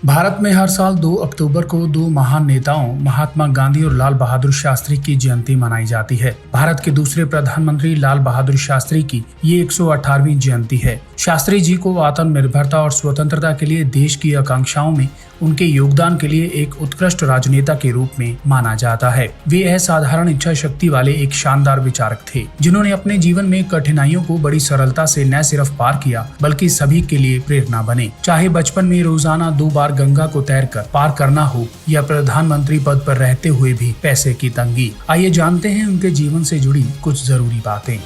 भारत में हर साल 2 अक्टूबर को दो महान नेताओं महात्मा गांधी और लाल बहादुर शास्त्री की जयंती मनाई जाती है। भारत के दूसरे प्रधानमंत्री लाल बहादुर शास्त्री की ये 118वीं जयंती है। शास्त्री जी को आत्मनिर्भरता और स्वतंत्रता के लिए देश की आकांक्षाओं में उनके योगदान के लिए एक उत्कृष्ट राजनेता के रूप में माना जाता है। वे असाधारण इच्छा शक्ति वाले एक शानदार विचारक थे, जिन्होंने अपने जीवन में कठिनाइयों को बड़ी सरलता से न सिर्फ पार किया बल्कि सभी के लिए प्रेरणा बने। चाहे बचपन में रोजाना 2 बार गंगा को तैरकर पार करना हो या प्रधानमंत्री पद पर रहते हुए भी पैसे की तंगी। आइए जानते हैं उनके जीवन से जुड़ी कुछ जरूरी बातें।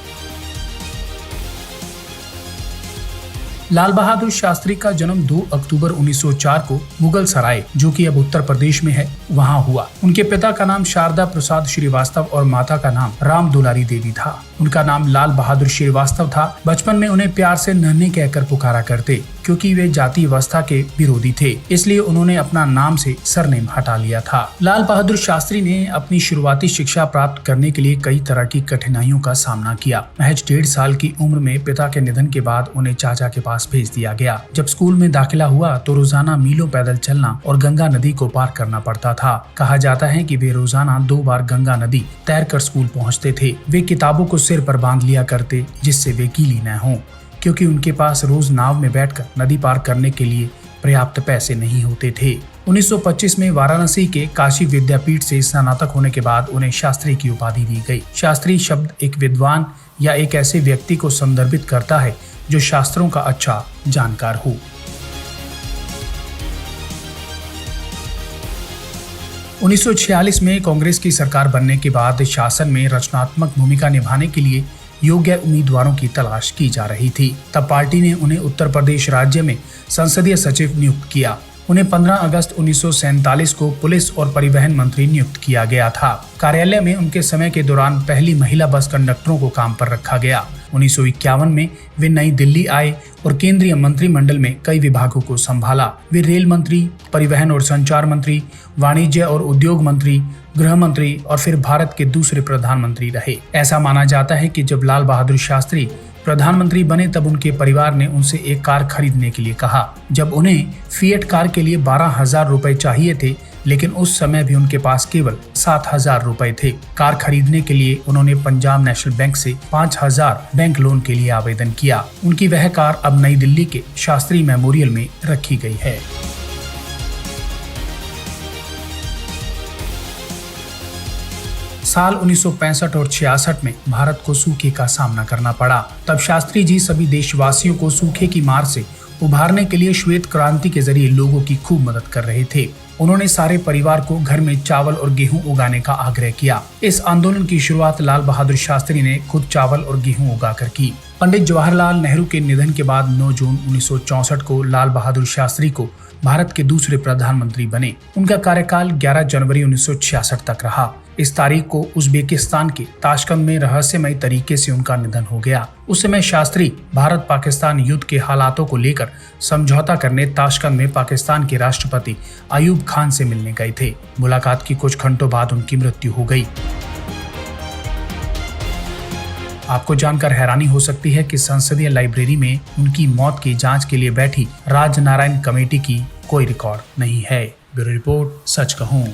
लाल बहादुर शास्त्री का जन्म 2 अक्टूबर 1904 को मुगल सराय, जो कि अब उत्तर प्रदेश में है, वहां हुआ। उनके पिता का नाम शारदा प्रसाद श्रीवास्तव और माता का नाम राम दुलारी देवी था। उनका नाम लाल बहादुर श्रीवास्तव था। बचपन में उन्हें प्यार से नन्हे कहकर पुकारा करते, क्योंकि वे जाति व्यवस्था के विरोधी थे, इसलिए उन्होंने अपना नाम से सरनेम हटा लिया था। लाल बहादुर शास्त्री ने अपनी शुरुआती शिक्षा प्राप्त करने के लिए कई तरह की कठिनाइयों का सामना किया। महज 1.5 साल की उम्र में पिता के निधन के बाद उन्हें चाचा के पास भेज दिया गया। जब स्कूल में दाखिला हुआ तो रोजाना मीलों पैदल चलना और गंगा नदी को पार करना पड़ता था। कहा जाता है कि वे रोजाना 2 बार गंगा नदी तैरकर स्कूल पहुंचते थे। वे किताबों को सिर पर बांध लिया करते, जिससे वे गीली न हों, क्योंकि उनके पास रोज नाव में बैठकर नदी पार करने के लिए पर्याप्त पैसे नहीं होते थे। 1925 में वाराणसी के काशी विद्यापीठ से स्नातक होने के बाद उन्हें शास्त्री की उपाधि दी गई। शास्त्री शब्द एक विद्वान या एक ऐसे व्यक्ति को संदर्भित करता है जो शास्त्रों का अच्छा जानकार हो। 1946 में कांग्रेस की सरकार बनने के बाद शासन में रचनात्मक भूमिका निभाने के लिए योग्य उम्मीदवारों की तलाश की जा रही थी। तब पार्टी ने उन्हें उत्तर प्रदेश राज्य में संसदीय सचिव नियुक्त किया। उन्हें 15 अगस्त 1947 को पुलिस और परिवहन मंत्री नियुक्त किया गया था। कार्यालय में उनके समय के दौरान पहली महिला बस कंडक्टरों को काम पर रखा गया। 1951 में वे नई दिल्ली आए और केंद्रीय मंत्रिमंडल में कई विभागों को संभाला। वे रेल मंत्री, परिवहन और संचार मंत्री, वाणिज्य और उद्योग मंत्री, गृह मंत्री और फिर भारत के दूसरे प्रधानमंत्री रहे। ऐसा माना जाता है कि जब लाल बहादुर शास्त्री प्रधानमंत्री बने तब उनके परिवार ने उनसे एक कार खरीदने के लिए कहा। जब उन्हें फिएट कार के लिए 12,000 रुपए चाहिए थे, लेकिन उस समय भी उनके पास केवल 7,000 रुपए थे। कार खरीदने के लिए उन्होंने पंजाब नेशनल बैंक से 5,000 बैंक लोन के लिए आवेदन किया। उनकी वह कार अब नई दिल्ली के शास्त्री मेमोरियल में रखी गई है। साल 1965 और 66 में भारत को सूखे का सामना करना पड़ा। तब शास्त्री जी सभी देशवासियों को सूखे की मार से उभारने के लिए श्वेत क्रांति के जरिए लोगों की खूब मदद कर रहे थे। उन्होंने सारे परिवार को घर में चावल और गेहूं उगाने का आग्रह किया। इस आंदोलन की शुरुआत लाल बहादुर शास्त्री ने खुद चावल और गेहूं उगाकर की। पंडित जवाहरलाल नेहरू के निधन के बाद 9 जून 1964 को लाल बहादुर शास्त्री को भारत के दूसरे प्रधानमंत्री बने। उनका कार्यकाल 11 जनवरी 1966 तक रहा। इस तारीख को उज्बेकिस्तान के ताशकंद में रहस्यमय तरीके से उनका निधन हो गया। उस समय शास्त्री भारत पाकिस्तान युद्ध के हालातों को लेकर समझौता करने ताशकंद में पाकिस्तान के राष्ट्रपति अयूब खान से मिलने गए थे। मुलाकात की कुछ घंटों बाद उनकी मृत्यु हो गई। आपको जानकर हैरानी हो सकती है कि संसदीय लाइब्रेरी में उनकी मौत की जांच के लिए बैठी राजनारायण कमेटी की कोई रिकॉर्ड नहीं है। ब्यूरो रिपोर्ट, सच कहूं।